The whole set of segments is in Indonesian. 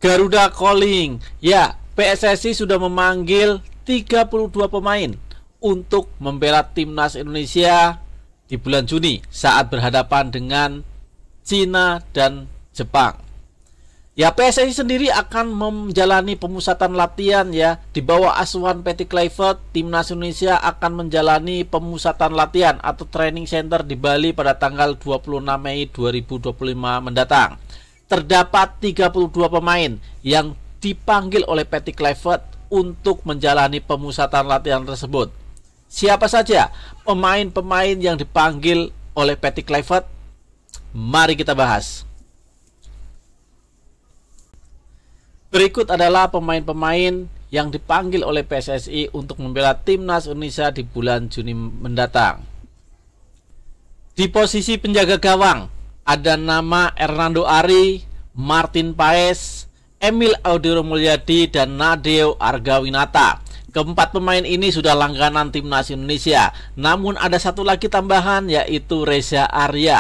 Garuda Calling. Ya, PSSI sudah memanggil 32 pemain untuk membela timnas Indonesia di bulan Juni saat berhadapan dengan Cina dan Jepang. Ya, PSSI sendiri akan menjalani pemusatan latihan ya di bawah asuhan Patty Kluivert. Timnas Indonesia akan menjalani pemusatan latihan atau training center di Bali pada tanggal 26 Mei 2025 mendatang. Terdapat 32 pemain yang dipanggil oleh Patty Kluivert untuk menjalani pemusatan latihan tersebut. Siapa saja pemain-pemain yang dipanggil oleh Patty Kluivert? Mari kita bahas. Berikut adalah pemain-pemain yang dipanggil oleh PSSI untuk membela timnas Indonesia di bulan Juni mendatang. Di posisi penjaga gawang ada nama Hernando Ari, Martin Paes, Emil Audero Mulyadi, dan Nadeo Argawinata. Keempat pemain ini sudah langganan timnas Indonesia. Namun ada satu lagi tambahan, yaitu Reza Arya.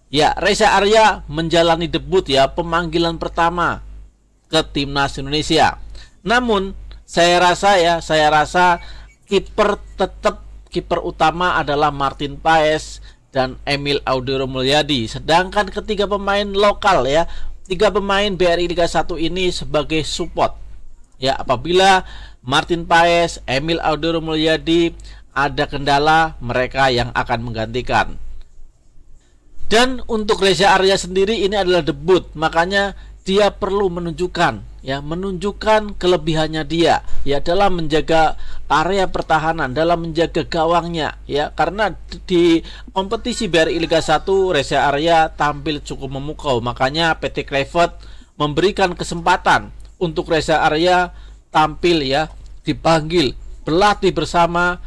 Ya, Reza Arya menjalani debut ya, pemanggilan pertama ke timnas Indonesia. Namun saya rasa kiper utama adalah Martin Paes dan Emil Audero Mulyadi. Sedangkan ketiga pemain lokal ya, tiga pemain BRI Liga 1 ini sebagai support. Ya, apabila Martin Paes, Emil Audero Mulyadi ada kendala, mereka yang akan menggantikan. Dan untuk Reza Arya sendiri ini adalah debut, makanya dia perlu menunjukkan kelebihannya dia ya dalam menjaga area pertahanan, dalam menjaga gawangnya ya, karena di kompetisi BRI Liga 1 Reza Arya tampil cukup memukau. Makanya Patty Kluivert memberikan kesempatan untuk Reza Arya tampil ya, dipanggil berlatih bersama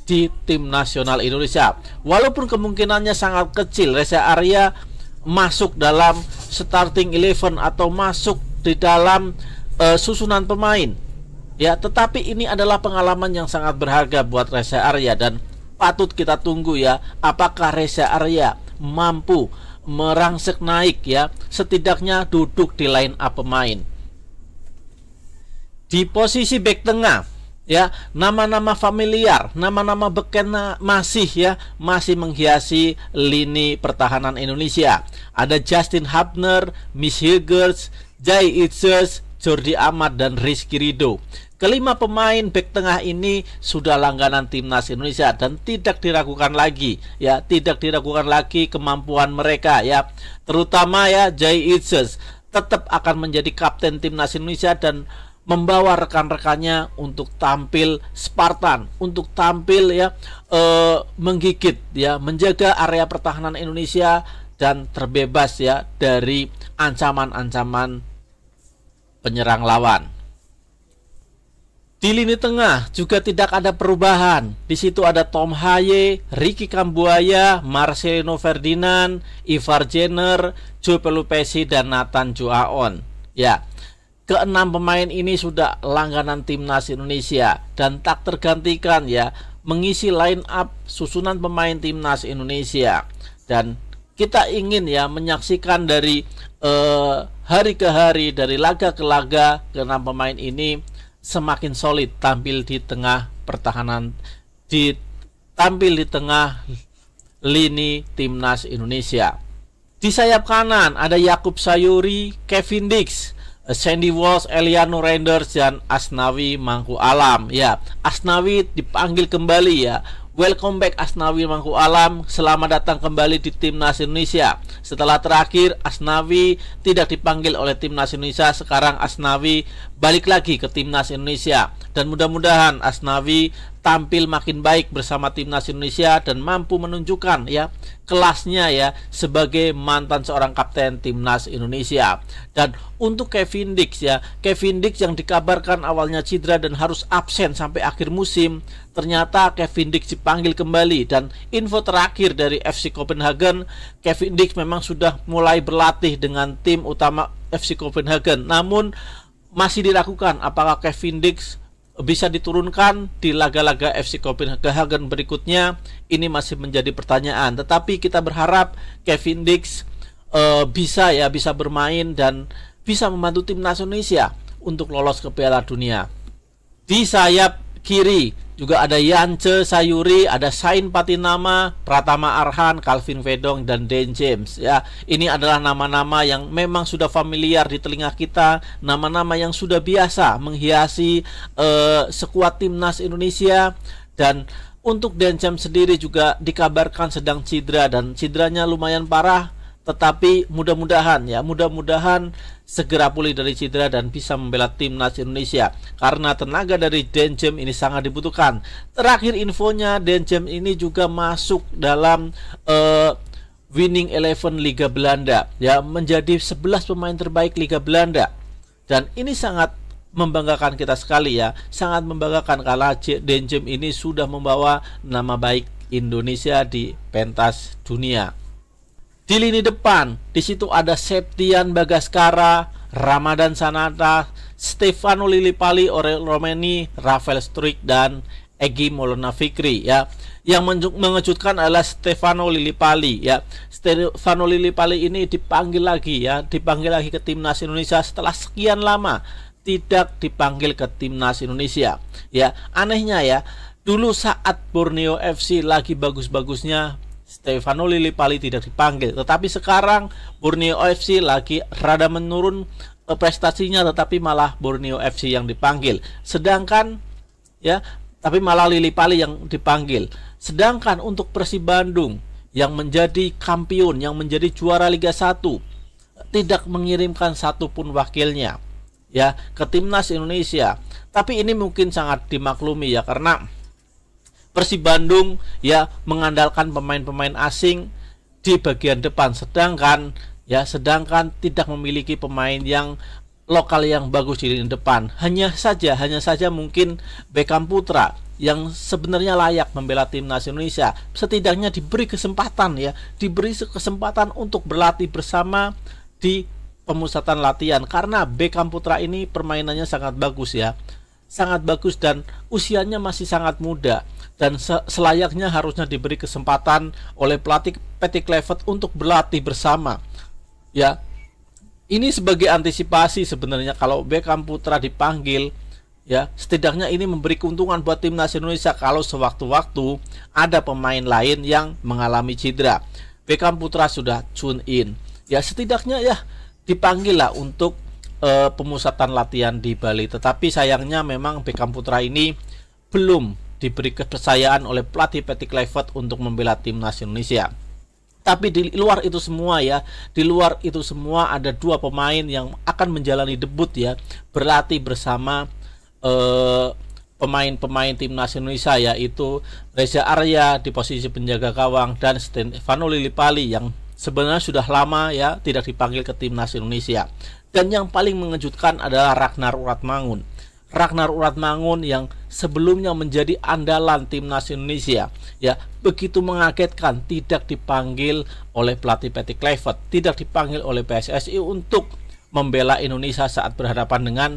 di tim nasional Indonesia. Walaupun kemungkinannya sangat kecil Reza Arya masuk dalam starting 11 atau masuk di dalam susunan pemain ya, tetapi ini adalah pengalaman yang sangat berharga buat Reza Arya dan patut kita tunggu ya, apakah Reza Arya mampu merangsek naik ya, setidaknya duduk di line up pemain. Di posisi bek tengah ya, nama-nama familiar, nama-nama beken masih menghiasi lini pertahanan Indonesia. Ada Justin Hubner, Miss Hilgers, Jai Itzes, Jordi Amat, dan Rizky Ridho. Kelima pemain bek tengah ini sudah langganan timnas Indonesia dan tidak diragukan lagi ya, tidak diragukan lagi kemampuan mereka ya. Terutama ya Jai Itzes tetap akan menjadi kapten timnas Indonesia dan membawa rekan-rekannya untuk tampil Spartan, untuk tampil ya menggigit ya, menjaga area pertahanan Indonesia dan terbebas ya dari ancaman-ancaman penyerang lawan. Di lini tengah juga tidak ada perubahan. Di situ ada Tom Haye, Ricky Kambuaya, Marcelino Ferdinand, Ivar Jenner, Joe Pelupesi, dan Nathan Joaon. Ya, keenam pemain ini sudah langganan timnas Indonesia dan tak tergantikan ya, mengisi line up susunan pemain timnas Indonesia. Dan kita ingin ya menyaksikan dari hari ke hari, dari laga ke laga, keenam pemain ini semakin solid tampil di tengah pertahanan, tampil di tengah lini timnas Indonesia. Di sayap kanan ada Yakub Sayuri, Kevin Dix, Sandy Walsh, Eliano Reinders, dan Asnawi Mangku Alam. Ya, Asnawi dipanggil kembali ya. Welcome back Asnawi Mangku Alam, selamat datang kembali di timnas Indonesia. Setelah terakhir Asnawi tidak dipanggil oleh timnas Indonesia, sekarang Asnawi balik lagi ke timnas Indonesia. Dan mudah-mudahan Asnawi tampil makin baik bersama timnas Indonesia dan mampu menunjukkan ya kelasnya ya sebagai mantan seorang kapten timnas Indonesia. Dan untuk Kevin Dix ya, Kevin Dix yang dikabarkan awalnya cedera dan harus absen sampai akhir musim, ternyata Kevin Dix dipanggil kembali. Dan info terakhir dari FC Copenhagen, Kevin Dix memang sudah mulai berlatih dengan tim utama FC Copenhagen. Namun masih diragukan apakah Kevin Dix bisa diturunkan di laga-laga FC Copenhagen berikutnya. Ini masih menjadi pertanyaan, tetapi kita berharap Kevin Dix bisa bermain dan bisa membantu timnas Indonesia untuk lolos ke Piala Dunia. Di sayap kiri juga ada Yance Sayuri, ada Sain Patinama, Pratama Arhan, Calvin Vedong, dan Dan James. Ya, ini adalah nama-nama yang memang sudah familiar di telinga kita, nama-nama yang sudah biasa menghiasi skuad timnas Indonesia. Dan untuk Dan James sendiri juga dikabarkan sedang cedera dan cederanya lumayan parah. Tetapi mudah-mudahan segera pulih dari cedera dan bisa membela timnas Indonesia, karena tenaga dari Dan James ini sangat dibutuhkan. Terakhir infonya, Dan James ini juga masuk dalam Winning Eleven Liga Belanda, ya, menjadi 11 pemain terbaik Liga Belanda. Dan ini sangat membanggakan kita sekali, ya, sangat membanggakan karena Dan James ini sudah membawa nama baik Indonesia di pentas dunia. Di lini depan, di situ ada Septian Bagaskara, Ramadan Sananta, Stefano Lillipali, Aurel Romeni, Rafael Struijk, dan Egy Maulana Fikri, ya. Yang mengejutkan adalah Stefano Lillipali, ya. Stefano Lillipali ini dipanggil lagi ke timnas Indonesia setelah sekian lama tidak dipanggil ke timnas Indonesia. Ya, anehnya, ya, dulu saat Borneo FC lagi bagus-bagusnya Stefano Lillipali tidak dipanggil, tetapi sekarang Borneo FC lagi rada menurun prestasinya, tetapi malah Borneo FC yang dipanggil. Sedangkan, ya, tapi malah Lillipali yang dipanggil. Sedangkan untuk Persib Bandung yang menjadi kampiun, yang menjadi juara Liga 1, tidak mengirimkan satupun wakilnya, ya, ke timnas Indonesia. Tapi ini mungkin sangat dimaklumi, ya, karena Persib Bandung, ya, mengandalkan pemain-pemain asing di bagian depan, sedangkan tidak memiliki pemain yang lokal yang bagus di lini depan. Hanya saja mungkin Beckham Putra yang sebenarnya layak membela timnas Indonesia setidaknya diberi kesempatan untuk berlatih bersama di pemusatan latihan, karena Beckham Putra ini permainannya sangat bagus, ya. Sangat bagus dan usianya masih sangat muda, dan selayaknya harusnya diberi kesempatan oleh pelatih Patty Kluivert untuk berlatih bersama, ya. Ini sebagai antisipasi sebenarnya kalau Beckham Putra dipanggil, ya, setidaknya ini memberi keuntungan buat timnas Indonesia kalau sewaktu-waktu ada pemain lain yang mengalami cedera. Beckham Putra sudah tune in, ya, setidaknya, ya, dipanggil lah untuk pemusatan latihan di Bali. Tetapi sayangnya memang Beckham Putra ini belum diberi kepercayaan oleh pelatih Patty Kluivert untuk membela timnas Indonesia. Tapi di luar itu semua, ya, ada dua pemain yang akan menjalani debut, ya, berlatih bersama pemain-pemain timnas Indonesia, yaitu Reza Arya di posisi penjaga gawang dan Stefano Lillipali yang sebenarnya sudah lama, ya, tidak dipanggil ke timnas Indonesia. Dan yang paling mengejutkan adalah Ragnar Uratmangun. Ragnar Uratmangun yang sebelumnya menjadi andalan timnas Indonesia, ya, begitu mengagetkan tidak dipanggil oleh pelatih Patty Kluivert, tidak dipanggil oleh PSSI untuk membela Indonesia saat berhadapan dengan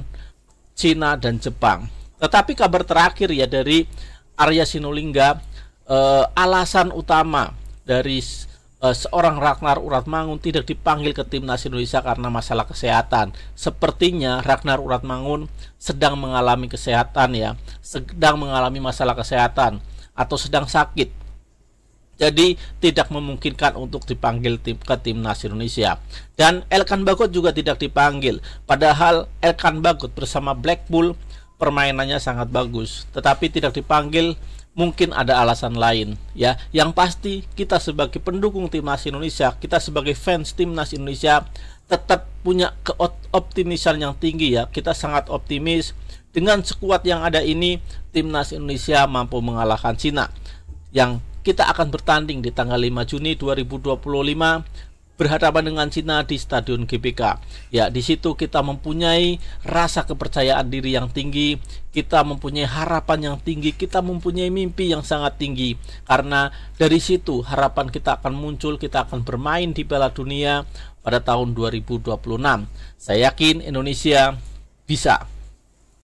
Cina dan Jepang. Tetapi kabar terakhir, ya, dari Arya Sinulinga, alasan utama dari seorang Ragnar Uratmangun tidak dipanggil ke timnas Indonesia karena masalah kesehatan. Sepertinya Ragnar Uratmangun sedang mengalami masalah kesehatan atau sedang sakit. Jadi tidak memungkinkan untuk dipanggil ke timnas Indonesia. Dan Elkan Bagot juga tidak dipanggil. Padahal Elkan Bagot bersama Blackpool permainannya sangat bagus, tetapi tidak dipanggil. Mungkin ada alasan lain, ya. Yang pasti kita sebagai pendukung timnas Indonesia, kita sebagai fans timnas Indonesia tetap punya keoptimisan yang tinggi, ya. Kita sangat optimis dengan skuad yang ada ini, timnas Indonesia mampu mengalahkan Cina, yang kita akan bertanding di tanggal 5 Juni 2025 berhadapan dengan Cina di Stadion GBK. Ya, di situ kita mempunyai rasa kepercayaan diri yang tinggi, kita mempunyai harapan yang tinggi, kita mempunyai mimpi yang sangat tinggi. Karena dari situ harapan kita akan muncul, kita akan bermain di Piala Dunia pada tahun 2026. Saya yakin Indonesia bisa.